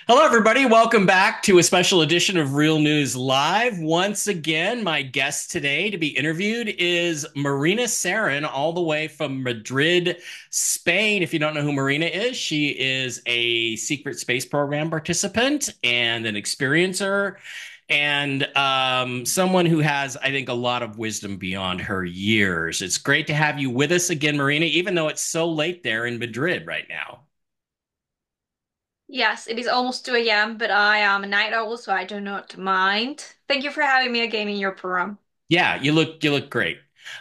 Hello, everybody. Welcome back to a special edition of Real News Live. Once again, my guest today to be interviewed is Marina Sarin, all the way from Madrid, Spain. If you don't know who Marina is, she is a secret space program participant and an experiencer, and someone who has, I think, a lot of wisdom beyond her years. It's great to have you with us again, Marina, even though it's so late there in Madrid right now. Yes, it is almost 2 a.m., but I am a night owl, so I do not mind. Thank you for having me again in your program. Yeah, you look great.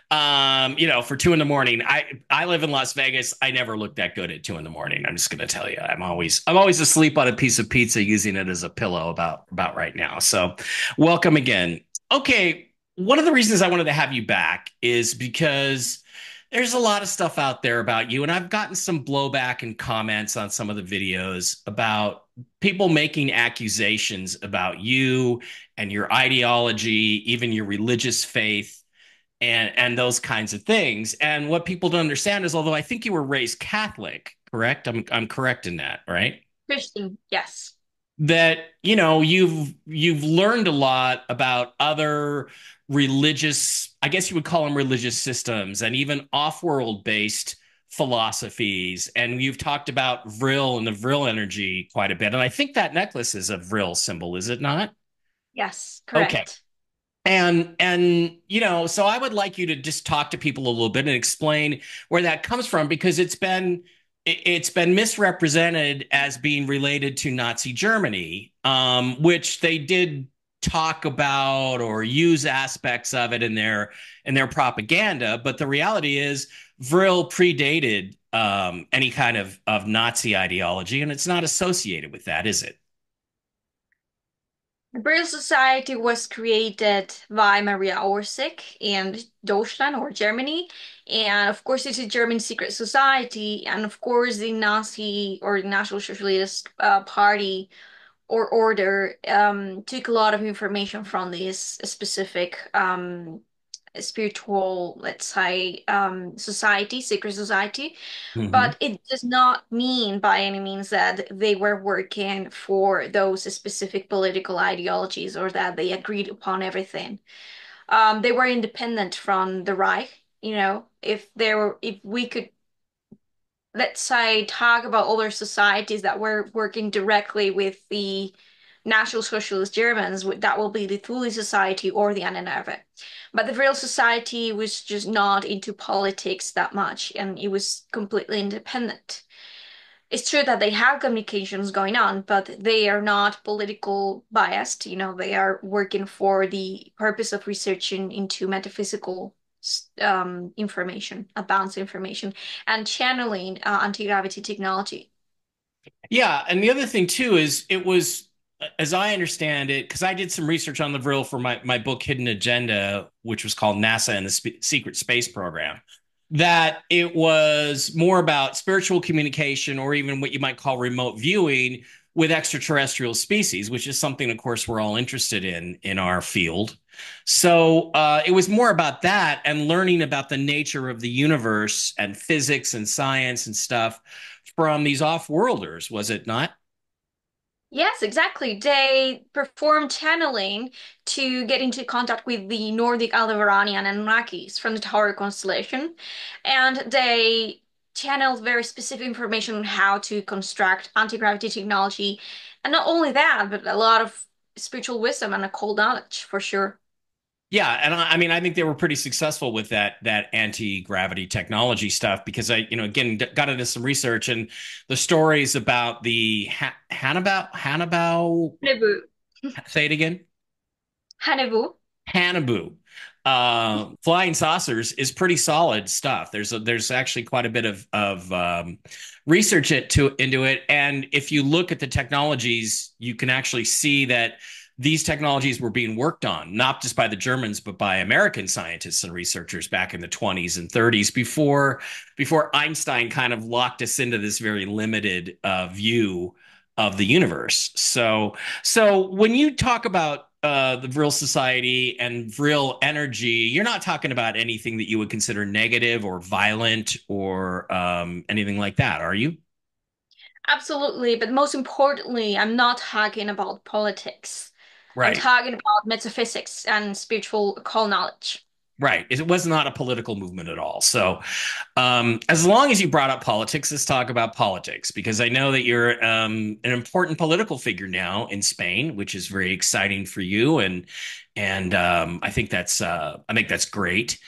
For 2 in the morning, I live in Las Vegas. I never look that good at 2 in the morning. I'm just gonna tell you, I'm always asleep on a piece of pizza using it as a pillow about right now. So, welcome again. Okay, one of the reasons I wanted to have you back is because there's a lot of stuff out there about you, and I've gotten some blowback and comments on some of the videos about people making accusations about you and your ideology, even your religious faith, and those kinds of things. And what people don't understand is, although I think you were raised Catholic, correct? I'm correct in that, right? Christian, yes. That you've learned a lot about other religious, I guess you would call them religious systems, and even off-world based philosophies. And you've talked about Vril and the Vril energy quite a bit. And I think that necklace is a Vril symbol, is it not? Yes, Okay. correct. So I would like you to just talk to people a little bit and explain where that comes from, because it's been misrepresented as being related to Nazi Germany, which they did talk about or use aspects of it in their propaganda. But the reality is, Vril predated any kind of Nazi ideology, and it's not associated with that, is it? The Brill Society was created by Maria Orsic in Deutschland or Germany. And of course, it's a German secret society. And of course, the Nazi or the National Socialist Party or order took a lot of information from this specific spiritual, let's say, society, secret society. Mm-hmm. But it does not mean by any means that they were working for those specific political ideologies or that they agreed upon everything. They were independent from the Reich. If we could, let's say, talk about other societies that were working directly with the National Socialist Germans, that will be the Thule Society or the Ahnenerbe. But the Vril Society was just not into politics that much, and it was completely independent. It's true that they have communications going on, but they are not political biased. They are working for the purpose of researching into metaphysical information, advanced information, and channeling anti-gravity technology. Yeah, and the other thing too is it was, as I understand it, because I did some research on the Vril for my book Hidden Agenda, which was called NASA and the Secret Space Program, that it was more about spiritual communication, or even what you might call remote viewing with extraterrestrial species, which is something, of course, we're all interested in our field. So it was more about that and learning about the nature of the universe and physics and science and stuff from these off-worlders, was it not? Yes, exactly. They perform channeling to get into contact with the Nordic Aldebaranian and Anunnakis from the Tauro constellation, and they channeled very specific information on how to construct anti-gravity technology, and not only that, but a lot of spiritual wisdom and occult knowledge for sure. Yeah, and I mean, I think they were pretty successful with that anti-gravity technology stuff, because again, got into some research, and the stories about the Hannibal, Hanebu. say it again, Hanebu. Hannibal, flying saucers is pretty solid stuff. There's actually quite a bit of research into it, and if you look at the technologies, you can actually see that these technologies were being worked on not just by the Germans but by American scientists and researchers back in the 20s and 30s, before Einstein kind of locked us into this very limited view of the universe. So when you talk about the Vril Society and Vril energy, you're not talking about anything that you would consider negative or violent or anything like that, are you? Absolutely, but most importantly, I'm not talking about politics. I'm Right. talking about metaphysics and spiritual occult knowledge. Right. It was not a political movement at all. So, as long as you brought up politics, let's talk about politics because I know that you're an important political figure now in Spain, which is very exciting for you, and I think that's great.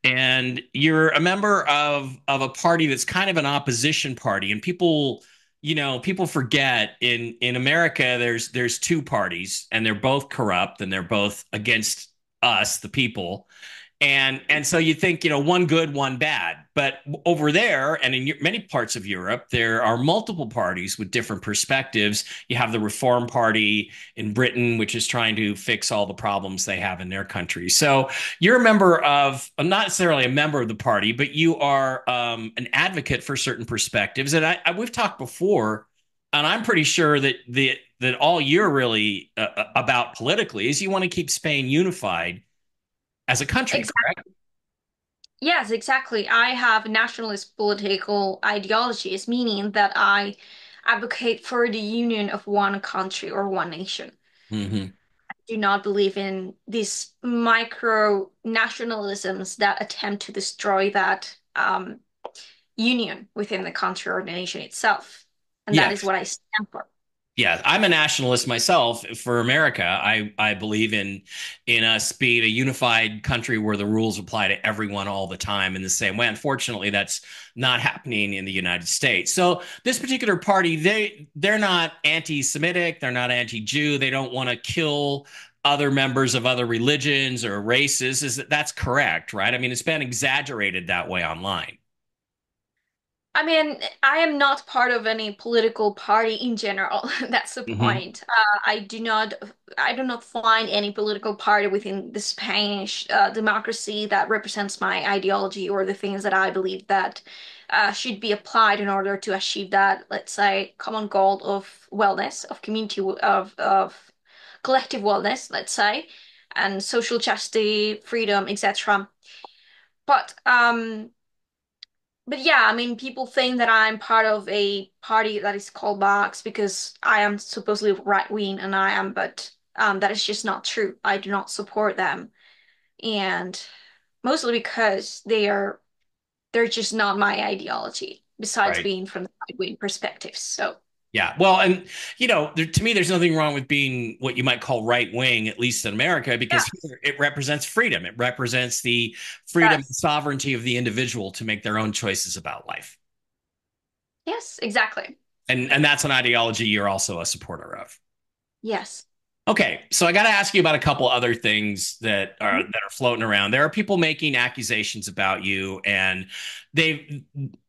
And you're a member of a party that's kind of an opposition party, and people forget in America there's two parties, and they're both corrupt, and they're both against us, the people, and so you think, one good, one bad. But over there and in many parts of Europe, there are multiple parties with different perspectives. You have the Reform Party in Britain, which is trying to fix all the problems they have in their country. So you're a member of, not necessarily a member of the party, but you are an advocate for certain perspectives. And we've talked before, and I'm pretty sure that all you're really about politically is you want to keep Spain unified as a country, Exactly. correct? Yes, exactly. I have nationalist political ideologies, meaning that I advocate for the union of one country or one nation. Hmm. Do not believe in these micro nationalisms that attempt to destroy that union within the country or the nation itself. And that Yeah, is what I stand for. yeah. I'm a nationalist myself for America. I believe in us being a unified country where the rules apply to everyone all the time in the same way. Unfortunately, that's not happening in the United States. So this particular party, they're not anti-Semitic, they're not anti-Jew, they don't want to kill other members of other religions or races. That's correct, right? I mean, it's been exaggerated that way online. I mean, I am not part of any political party in general. That's the Hmm. point. I do not find any political party within the Spanish democracy that represents my ideology or the things that I believe that should be applied in order to achieve that, let's say, common goal of wellness, of community, of collective wellness, let's say, and social justice, freedom, etc. But yeah, I mean, people think that I'm part of a party that is called Vox because I am supposedly right wing, and I am, but that is just not true. I do not support them, and mostly because they're just not my ideology. Besides Right. being from the right wing perspective, so Yeah. Well, and to me, there's nothing wrong with being what you might call right wing, at least in America, because yes, here it represents freedom. It represents the freedom and yes, sovereignty of the individual to make their own choices about life. yes, exactly, And that's an ideology you're also a supporter of. yes. Okay, so I got to ask you about a couple other things Mhm. that are floating around. There are people making accusations about you, and they've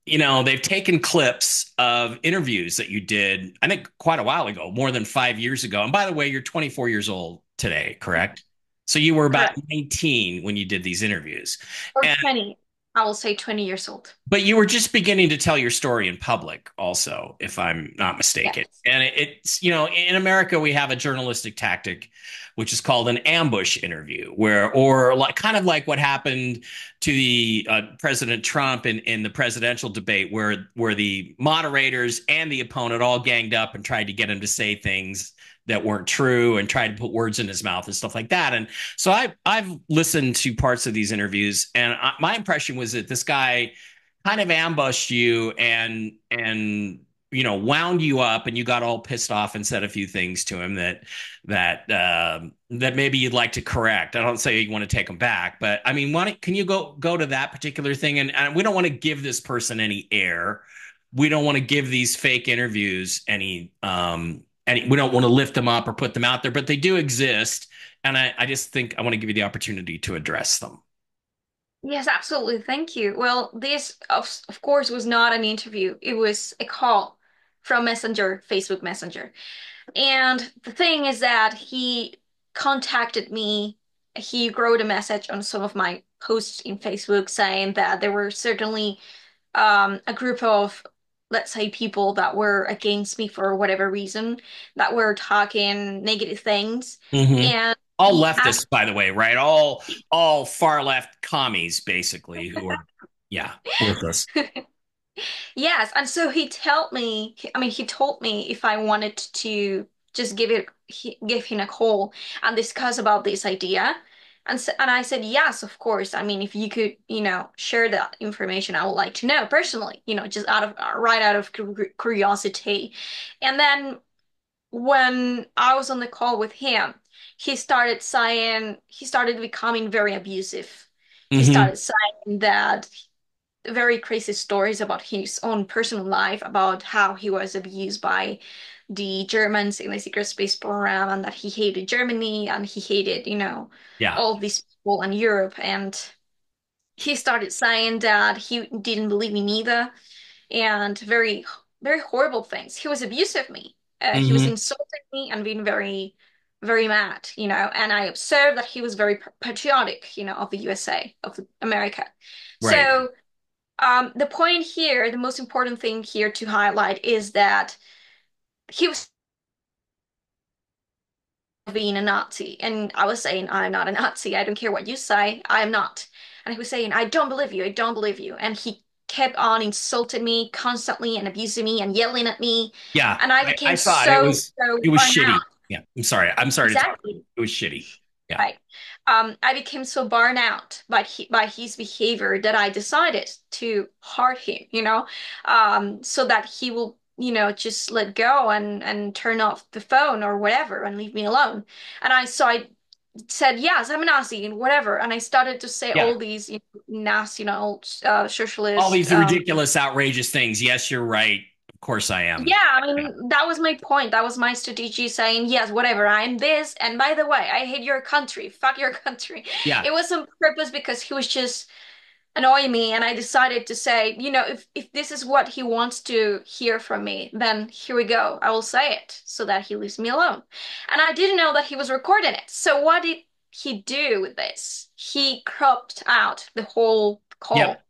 they've taken clips of interviews that you did, I think, quite a while ago, more than 5 years ago. And by the way, you're 24 years old today, correct? So you were about Correct. 19 when you did these interviews, Or and 20, I will say 20 years old. but you were just beginning to tell your story in public, also, if I'm not mistaken. Yes. And it's, in America, we have a journalistic tactic, which is called an ambush interview, or like kind of like what happened to the President Trump in the presidential debate, where the moderators and the opponent all ganged up and tried to get him to say things that weren't true and tried to put words in his mouth and stuff like that. And so I've listened to parts of these interviews, and my impression was that this guy kind of ambushed you and wound you up, and you got all pissed off and said a few things to him that maybe you'd like to correct. I don't say you want to take them back, but I mean, can you go to that particular thing? And we don't want to give this person any air. We don't want to give these fake interviews any, we don't want to lift them up or put them out there, but they do exist. And I just think I want to give you the opportunity to address them. Yes, absolutely. Thank you. Well, this of course was not an interview. It was a call from Messenger, Facebook Messenger. And the thing is that he contacted me. He wrote a message on some of my posts in Facebook saying that there were certainly a group of, let's say, people that were against me for whatever reason, that were talking negative things. Mm-hmm. And All he leftists, asked by the way, right? All far left commies, basically, who are, yeah, worthless. Yes, and so he told me, I mean, he told me if I wanted to just give him a call and discuss about this idea. And I said, yes, of course. I mean, if you could, share that information, I would like to know personally, just right out of curiosity. And then when I was on the call with him, he started becoming very abusive. He Hmm. started saying that very crazy stories about his own personal life, about how he was abused by the Germans in the secret space program, and that he hated Germany and he hated, Yeah. all of these people in Europe. And he started saying that he didn't believe me neither, and very, very horrible things. He was abusive me. He was Hmm. insulting me and being very, very mad, And I observed that he was very patriotic, of the USA, of America. Right. So the point here, the most important thing here to highlight is that he was being a Nazi. And I was saying, I'm not a Nazi. I don't care what you say. I am not. And he was saying, I don't believe you. I don't believe you. And he kept on insulting me constantly and abusing me and yelling at me. Yeah. And I I became saw it. It so, was so it was burned out. shitty. Yeah. I'm sorry. I'm sorry to talk. Exactly. It was shitty. Yeah. Right. I became so burned out by his behavior that I decided to hurt him, so that he will, just let go and turn off the phone or whatever and leave me alone. I said, yes, I'm a Nazi and whatever, and I started to say Yeah. all these, nasty, All socialist. these ridiculous, outrageous things. Yes, you're right. Of course I am. Yeah, I Yeah. mean, that was my point. That was my strategy saying, yes, whatever, I'm this. And by the way, I hate your country. Fuck your country. Yeah. It was on purpose because he was just annoying me. And I decided to say, if this is what he wants to hear from me, then here we go. I will say it so that he leaves me alone. And I didn't know that he was recording it. So what did he do with this? He cropped out the whole Yep.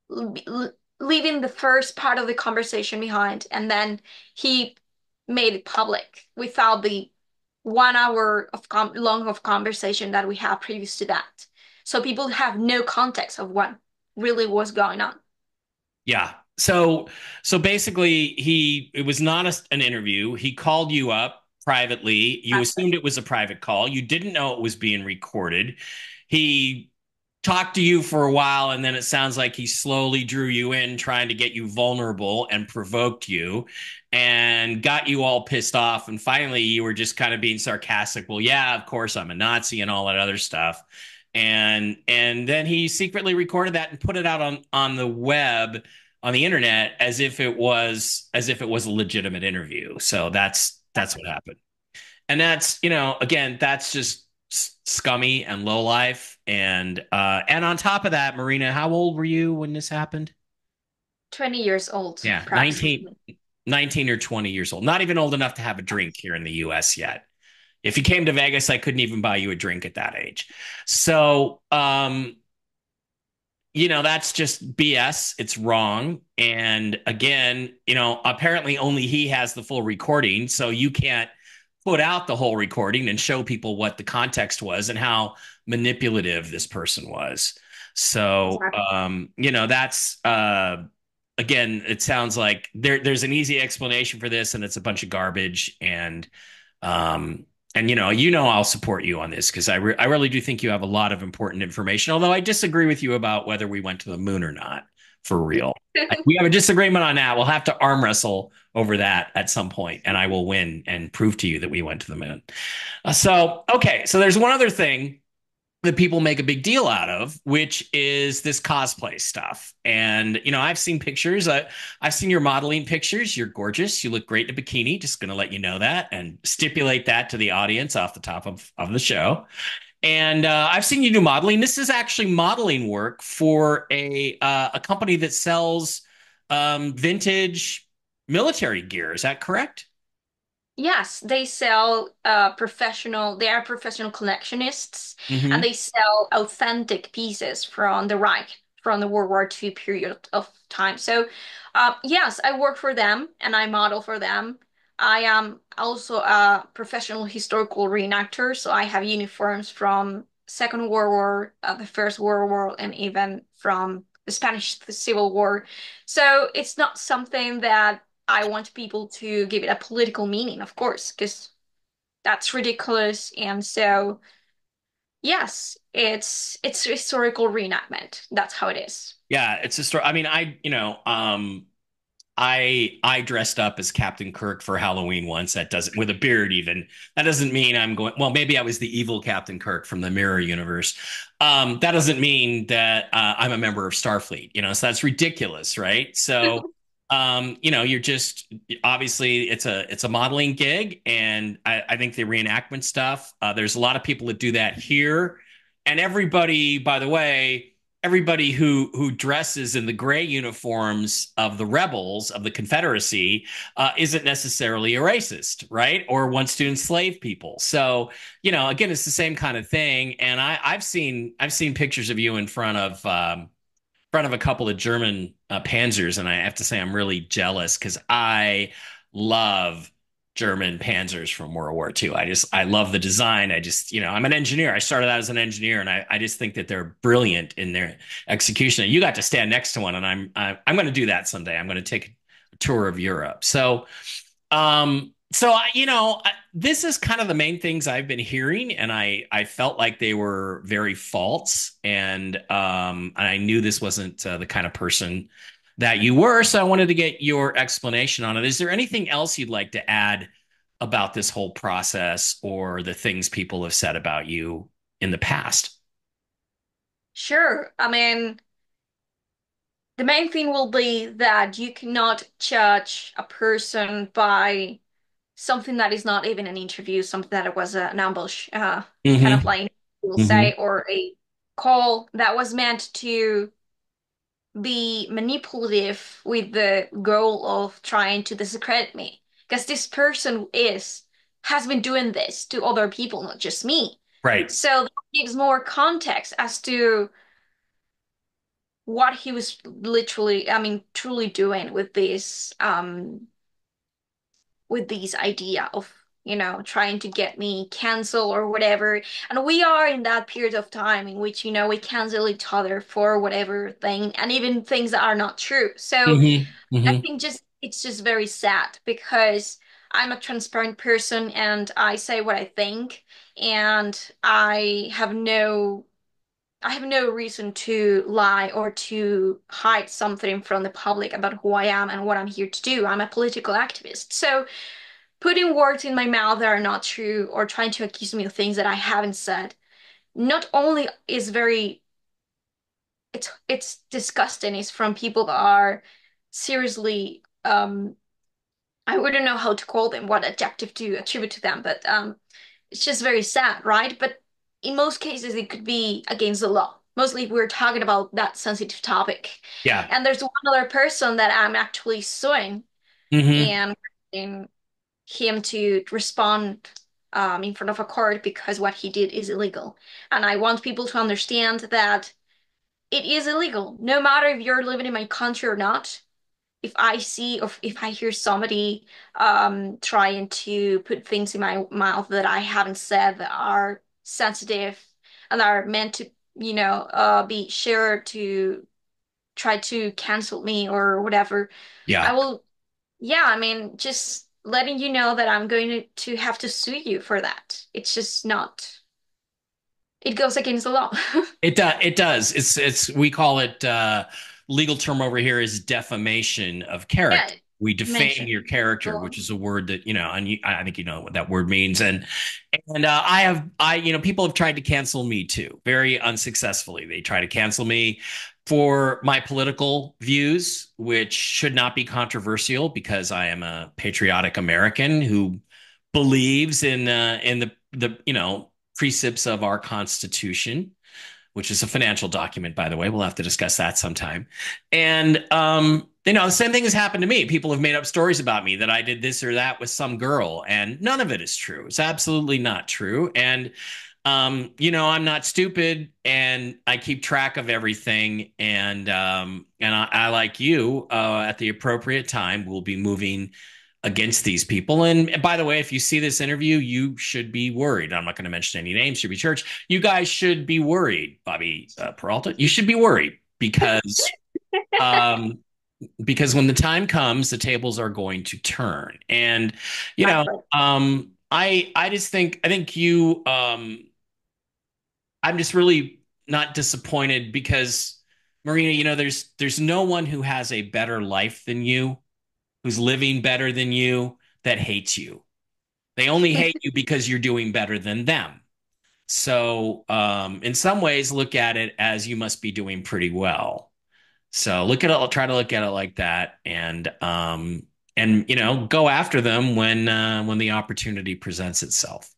call, leaving the first part of the conversation behind, and then he made it public without the 1 hour of long of conversation that we had previous to that. So people have no context of what really was going on. Yeah. So basically it was not an interview. He called you up privately. You Exactly. assumed it was a private call. You didn't know it was being recorded. He talked to you for a while, and then it sounds like he slowly drew you in, trying to get you vulnerable and provoked you and got you all pissed off. And finally you were just kind of being sarcastic. Well, yeah, of course I'm a Nazi and all that other stuff. And then he secretly recorded that and put it out on the web, on the internet, as if it was a legitimate interview. So that's what happened. And that's, again, that's just scummy and low life. And on top of that, Marina, how old were you when this happened? 20 years old, Yeah, approximately. 19 or 20 years old. Not even old enough to have a drink here in the US yet. If you came to Vegas, I couldn't even buy you a drink at that age. So, that's just BS. It's wrong. And again, apparently only he has the full recording. So you can't put out the whole recording and show people what the context was and how manipulative this person was. So, Exactly. that's, again, it sounds like there's an easy explanation for this, and it's a bunch of garbage. Um, and I'll support you on this because I really do think you have a lot of important information. Although I disagree with you about whether we went to the moon or not, for real. We have a disagreement on that. We'll have to arm wrestle over that at some point, and I will win and prove to you that we went to the moon. Okay, so there's one other thing that people make a big deal out of, which is this cosplay stuff. And I've seen pictures. I've seen your modeling pictures. You're gorgeous. You look great in a bikini. Just going to let you know that and stipulate that to the audience off the top of the show. And I've seen you do modeling. This is actually modeling work for a company that sells vintage military gear. Is that correct? Yes, they sell they are professional collectionists, and Mm-hmm. they sell authentic pieces from the Reich, from the World War II period of time. So, yes, I work for them and I model for them. I am also a professional historical reenactor, so I have uniforms from Second World War, the First World War, and even from the Spanish Civil War. So it's not something that I want people to give it a political meaning, of course, because that's ridiculous. And so, yes, it's historical reenactment. That's how it is. Yeah, it's a story. I mean, I dressed up as Captain Kirk for Halloween once. That doesn't with a beard even. That doesn't mean I'm going. Well, maybe I was the evil Captain Kirk from the Mirror Universe. That doesn't mean that I'm a member of Starfleet. So that's ridiculous, right? So, you're just obviously it's a modeling gig, and I think the reenactment stuff. There's a lot of people that do that here, and everybody, by the way, everybody who dresses in the gray uniforms of the rebels of the Confederacy isn't necessarily a racist, right? Or wants to enslave people. So, again, it's the same kind of thing. And I've seen pictures of you in front of a couple of German Panzers, and I have to say I'm really jealous because I love German Panzers from World War II. I love the design. I'm an engineer. I started out as an engineer, and I just think that they're brilliant in their execution. And you got to stand next to one, and I'm going to do that someday. I'm going to take a tour of Europe. This is kind of the main things I've been hearing, and I felt like they were very false, and I knew this wasn't the kind of person that you were, so I wanted to get your explanation on it. Is there anything else you'd like to add about this whole process or the things people have said about you in the past? Sure. I mean, the main thing will be that you cannot judge a person by something that is not even an interview, something that it was an ambush, kind of Mm-hmm. like we'll Mm-hmm. say, or a call that was meant to be manipulative with the goal of trying to discredit me. Because this person has been doing this to other people, not just me. Right. So that gives more context as to what he was literally, I mean, truly doing with this idea of, trying to get me canceled or whatever. And we are in that period of time in which, we cancel each other for whatever thing and even things that are not true. So Mm-hmm. I Mm-hmm. think just it's just very sad because I'm a transparent person and I say what I think, and I have no reason to lie or to hide something from the public about who I am and what I'm here to do. I'm a political activist. So putting words in my mouth that are not true or trying to accuse me of things that I haven't said not only is very it's disgusting, it's from people that are seriously I wouldn't know how to call them, what adjective to attribute to them, but it's just very sad, right? But in most cases, it could be against the law. Mostly, if we're talking about that sensitive topic. Yeah. And there's one other person that I'm actually suing Mm-hmm. and in him to respond in front of a court because what he did is illegal. And I want people to understand that it is illegal, no matter if you're living in my country or not. If I see or if I hear somebody trying to put things in my mouth that I haven't said that are sensitive and are meant to, be shared to try to cancel me or whatever, I Yeah. will, yeah, I mean, just letting you know that I'm going to have to sue you for that. It's just not, it goes against the law. It does. It's we call it legal term over here is defamation of character. Yeah, We defame mention. your character, which is a word that and I think you know what that word means. And people have tried to cancel me too, very unsuccessfully. They try to cancel me for my political views, which should not be controversial because I am a patriotic American who believes in the precepts of our Constitution, which is a financial document, by the way. We'll have to discuss that sometime. And the same thing has happened to me. People have made up stories about me that I did this or that with some girl, and none of it is true. It's absolutely not true. And I'm not stupid, and I keep track of everything. And I like you, at the appropriate time, will be moving against these people. And by the way, if you see this interview, you should be worried. I'm not going to mention any names, should be church. You guys should be worried, Bobby Peralta. You should be worried. because um, because when the time comes, the tables are going to turn. And you know, Exactly. I just think I think you I'm just really not disappointed because Marina, there's no one who has a better life than you, who's living better than you, that hates you. They only hate you because you're doing better than them. So, in some ways, look at it as you must be doing pretty well. So look at it, try to look at it like that, and go after them when the opportunity presents itself.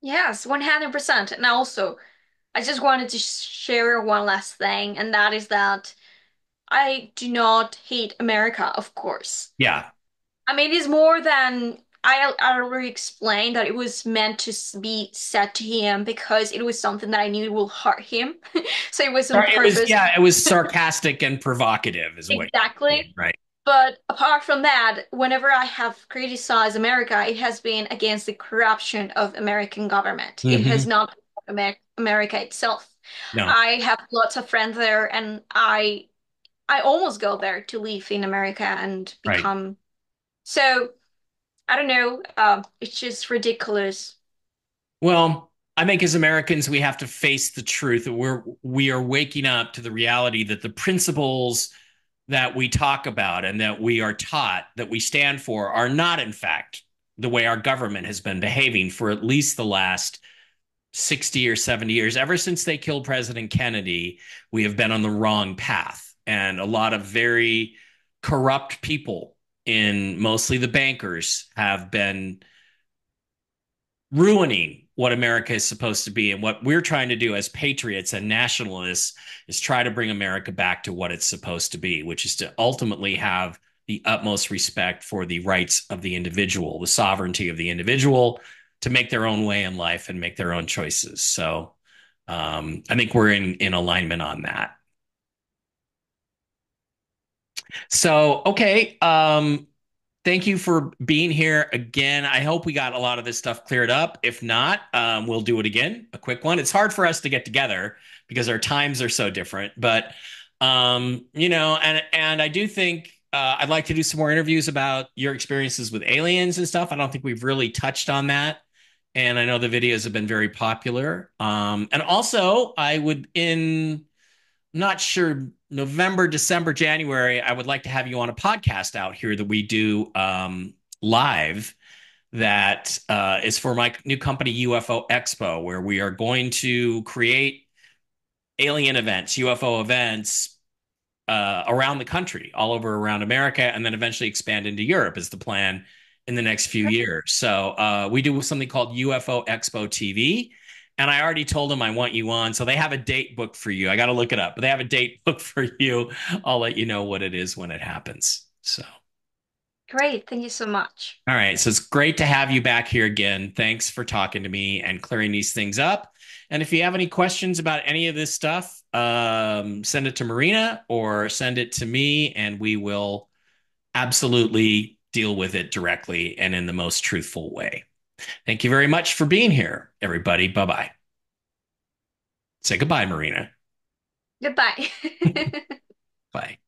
Yes, 100%. And also, I just wanted to share one last thing, and that is that I do not hate America, of course. Yeah. I mean, it's more than I already explained that it was meant to be said to him because it was something that I knew will hurt him. So it was on It was, purpose. yeah, it was sarcastic and provocative, is what you're Exactly. saying, right? But apart from that, whenever I have criticized America, it has been against the corruption of American government. It has Hmm. not been America itself. No, I have lots of friends there, and I almost go there to live in America and right. become. So I don't know. It's just ridiculous. Well, I think as Americans, we have to face the truth that we are waking up to the reality that the principles that we talk about and that we are taught that we stand for are not, in fact, the way our government has been behaving for at least the last 60 or 70 years. Ever since they killed President Kennedy, we have been on the wrong path. And a lot of very corrupt people, in mostly the bankers, have been ruining what America is supposed to be. And what we're trying to do as patriots and nationalists is try to bring America back to what it's supposed to be, which is to ultimately have the utmost respect for the rights of the individual, the sovereignty of the individual to make their own way in life and make their own choices. So I think we're in alignment on that. So, okay. Thank you for being here again. I hope we got a lot of this stuff cleared up. If not, we'll do it again, a quick one. It's hard for us to get together because our times are so different. But and I do think I'd like to do some more interviews about your experiences with aliens and stuff. I don't think we've really touched on that. And I know the videos have been very popular. And also, I would in not sure November, December, January, I would like to have you on a podcast out here that we do live that is for my new company, UFO Expo, where we are going to create alien events, UFO events around the country, all over around America, and then eventually expand into Europe is the plan in the next few years. So we do something called UFO Expo TV. And I already told them I want you on. So they have a date booked for you. I got to look it up, but they have a date booked for you. I'll let you know what it is when it happens. So, Great. Thank you so much. all right. So it's great to have you back here again. Thanks for talking to me and clearing these things up. And if you have any questions about any of this stuff, send it to Marina or send it to me, and we will absolutely deal with it directly and in the most truthful way. Thank you very much for being here, everybody. Bye bye. Say goodbye, Marina. Goodbye. Bye.